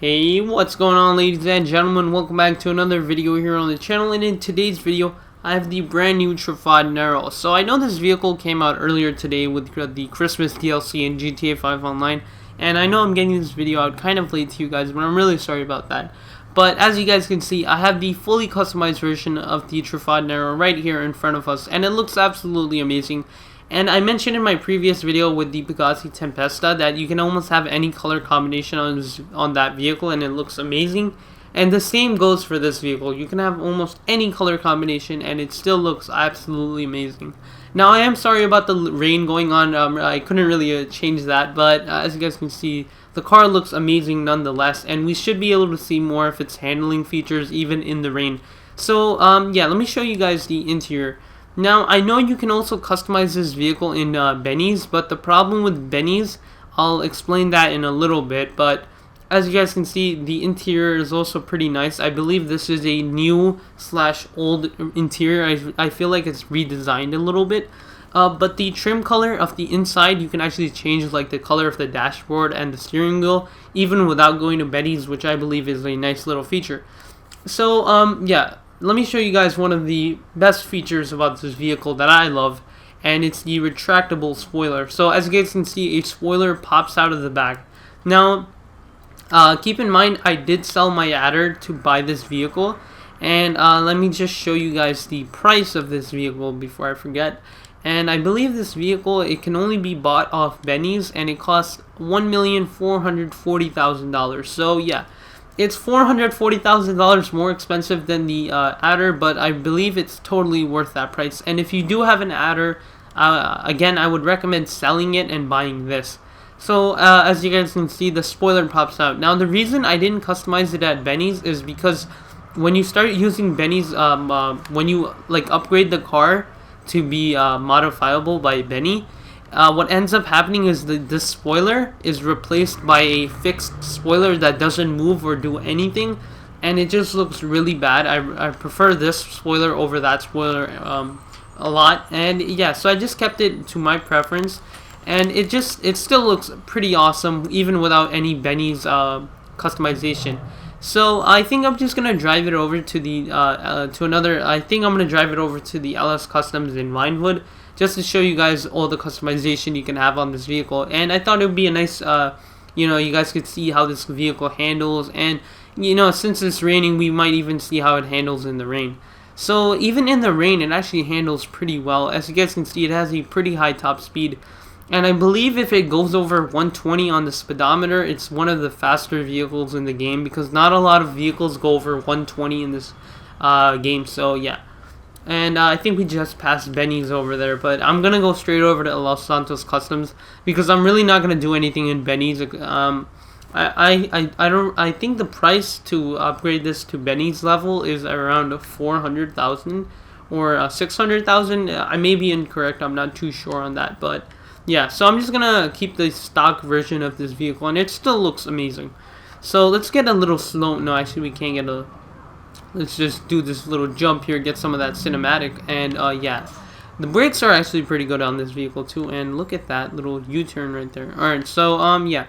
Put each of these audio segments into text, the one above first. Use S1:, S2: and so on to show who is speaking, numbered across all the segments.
S1: Hey, what's going on, ladies and gentlemen? Welcome back to another video here on the channel, and in today's video I have the brand new Truffade Nero. So I know this vehicle came out earlier today with the Christmas DLC in GTA 5 Online, and I know I'm getting this video out kind of late to you guys, but I'm really sorry about that. But as you guys can see, I have the fully customized version of the Truffade Nero right here in front of us, and it looks absolutely amazing. And I mentioned in my previous video with the Bugatti Tempesta that you can almost have any color combination on that vehicle and it looks amazing. And the same goes for this vehicle. You can have almost any color combination and it still looks absolutely amazing. Now I am sorry about the rain going on. I couldn't really change that, but as you guys can see, the car looks amazing nonetheless, and we should be able to see more of its handling features even in the rain. So yeah, let me show you guys the interior. Now, I know you can also customize this vehicle in Benny's, but the problem with Benny's, I'll explain that in a little bit, but as you guys can see, the interior is also pretty nice. I believe this is a new / old interior. I feel like it's redesigned a little bit, but the trim color of the inside, you can actually change like the color of the dashboard and the steering wheel, even without going to Benny's, which I believe is a nice little feature. So, yeah. Let me show you guys one of the best features about this vehicle that I love, and it's the retractable spoiler. So as you guys can see, a spoiler pops out of the back. Now, keep in mind, I did sell my adder to buy this vehicle, and let me just show you guys the price of this vehicle before I forget. And I believe this vehicle, it can only be bought off Benny's, and it costs $1,440,000. So yeah. It's $440,000 more expensive than the adder, but I believe it's totally worth that price. And if you do have an adder, again, I would recommend selling it and buying this. So as you guys can see, the spoiler pops out. Now the reason I didn't customize it at Benny's is because when you start using Benny's, when you like upgrade the car to be modifiable by Benny, what ends up happening is this spoiler is replaced by a fixed spoiler that doesn't move or do anything, and it just looks really bad. I prefer this spoiler over that spoiler a lot, and yeah, so I just kept it to my preference, and it still looks pretty awesome even without any Benny's customization. So I think I'm just gonna drive it over to the I think I'm gonna drive it over to the LS Customs in Vinewood, just to show you guys all the customization you can have on this vehicle. And I thought it would be a nice, you know, you guys could see how this vehicle handles, and you know, since it's raining, we might even see how it handles in the rain. So even in the rain, it actually handles pretty well. As you guys can see, it has a pretty high top speed, and I believe if it goes over 120 on the speedometer, it's one of the faster vehicles in the game, because not a lot of vehicles go over 120 in this game. So yeah. And I think we just passed Benny's over there, but I'm gonna go straight over to Los Santos Customs because I'm really not gonna do anything in Benny's. I think the price to upgrade this to Benny's level is around 400,000 or 600,000. I may be incorrect. I'm not too sure on that, but yeah. So I'm just gonna keep the stock version of this vehicle, and it still looks amazing. So let's get a little slow. No, actually, we can't get a. Let's just do this little jump here, get some of that cinematic, and yeah, the brakes are actually pretty good on this vehicle too. And look at that little U-turn right there. All right, so yeah,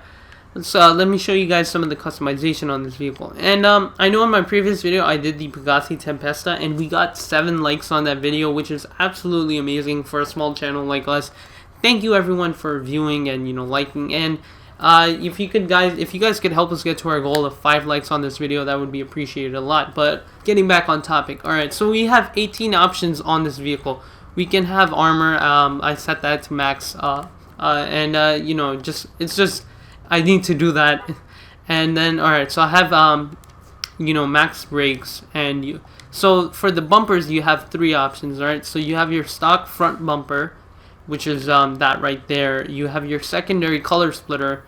S1: let me show you guys some of the customization on this vehicle. And I know in my previous video I did the Bugatti Tempesta, and we got 7 likes on that video, which is absolutely amazing for a small channel like us. Thank you everyone for viewing and liking, and if you guys could help us get to our goal of 5 likes on this video, that would be appreciated a lot. But getting back on topic, alright, so we have 18 options on this vehicle. We can have armor, I set that to max, and you know, it's just I need to do that. And then alright, so I have you know, max brakes, and so for the bumpers you have 3 options. Alright, so you have your stock front bumper, which is that right there. You have your secondary color splitter,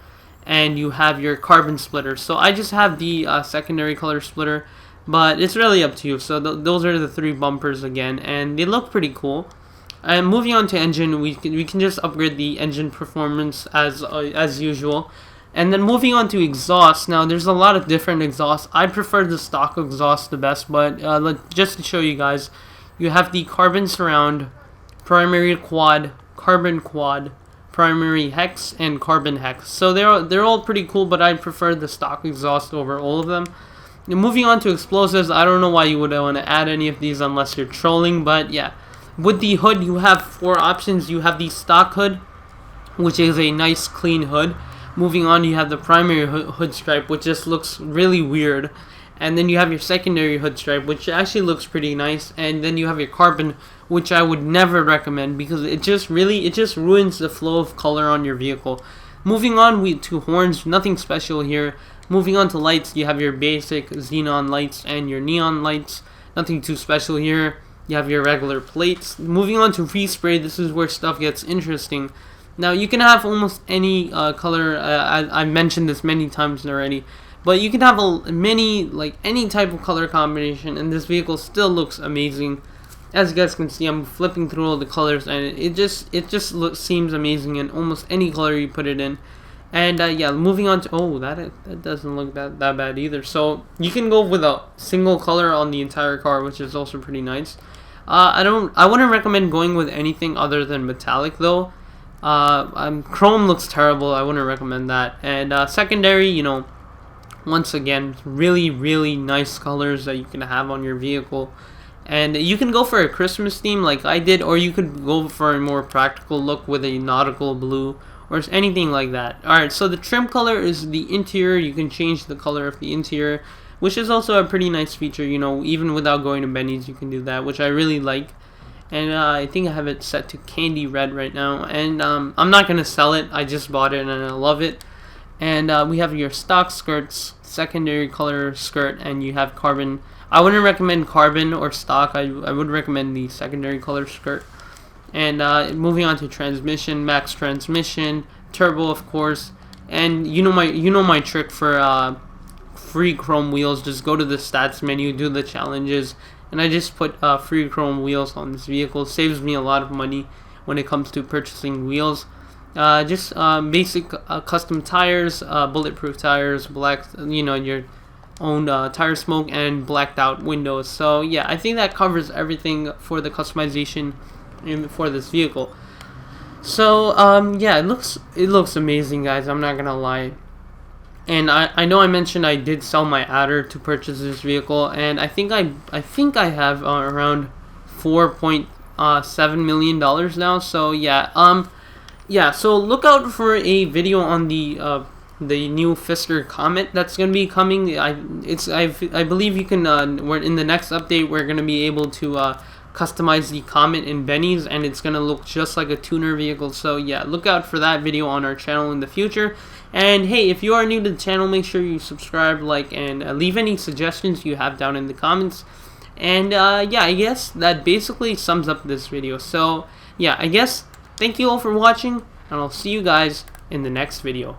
S1: and you have your carbon splitter. So I just have the secondary color splitter, but it's really up to you. So those are the 3 bumpers again, and they look pretty cool. And moving on to engine, we can just upgrade the engine performance as usual. And then moving on to exhaust. Now there's a lot of different exhausts. I prefer the stock exhaust the best, but just to show you guys, you have the carbon surround, primary quad, carbon quad, primary hex, and carbon hex. So they're all pretty cool, but I prefer the stock exhaust over all of them. Now, moving on to explosives, I don't know why you would want to add any of these unless you're trolling, but yeah. With the hood, you have 4 options. You have the stock hood, which is a nice clean hood. Moving on, you have the primary hood stripe, which just looks really weird. And then you have your secondary hood stripe, which actually looks pretty nice. And then you have your carbon, which I would never recommend because it just ruins the flow of color on your vehicle. Moving on to horns, nothing special here. Moving on to lights, you have your basic xenon lights and your neon lights. Nothing too special here. You have your regular plates. Moving on to respray, this is where stuff gets interesting. Now, you can have almost any color. I mentioned this many times already. But you can have any type of color combination, and this vehicle still looks amazing. As you guys can see, I'm flipping through all the colors, and it just seems amazing in almost any color you put it in. And yeah, moving on to that doesn't look that bad either. So you can go with a single color on the entire car, which is also pretty nice. I wouldn't recommend going with anything other than metallic though. Chrome looks terrible. I wouldn't recommend that. And secondary, you know. Once again, really nice colors that you can have on your vehicle. And you can go for a Christmas theme like I did, or you could go for a more practical look with a nautical blue or anything like that. Alright, so the trim color is the interior. You can change the color of the interior, which is also a pretty nice feature. You know, even without going to Benny's, you can do that, which I really like. And I think I have it set to candy red right now. And I'm not going to sell it. I just bought it and I love it. And we have your stock skirts, secondary color skirt, and you have carbon. I wouldn't recommend carbon or stock. I would recommend the secondary color skirt. And moving on to transmission, max transmission, turbo, of course. And you know my trick for free chrome wheels. Just go to the stats menu, do the challenges, and I just put free chrome wheels on this vehicle. Saves me a lot of money when it comes to purchasing wheels. Basic custom tires, bulletproof tires, black, your own tire smoke, and blacked out windows. So yeah, I think that covers everything for the customization for this vehicle. So yeah, it looks amazing, guys. I'm not gonna lie. And I know I mentioned I did sell my adder to purchase this vehicle, and I think I have around $4.7 million now. So yeah, yeah, so look out for a video on the new Fisker Comet that's gonna be coming. I believe you can. We're in the next update. We're gonna be able to customize the Comet in Benny's, and it's gonna look just like a tuner vehicle. So yeah, look out for that video on our channel in the future. And hey, if you are new to the channel, make sure you subscribe, like, and leave any suggestions you have down in the comments. And yeah, I guess that basically sums up this video. So yeah, I guess. Thank you all for watching, and I'll see you guys in the next video.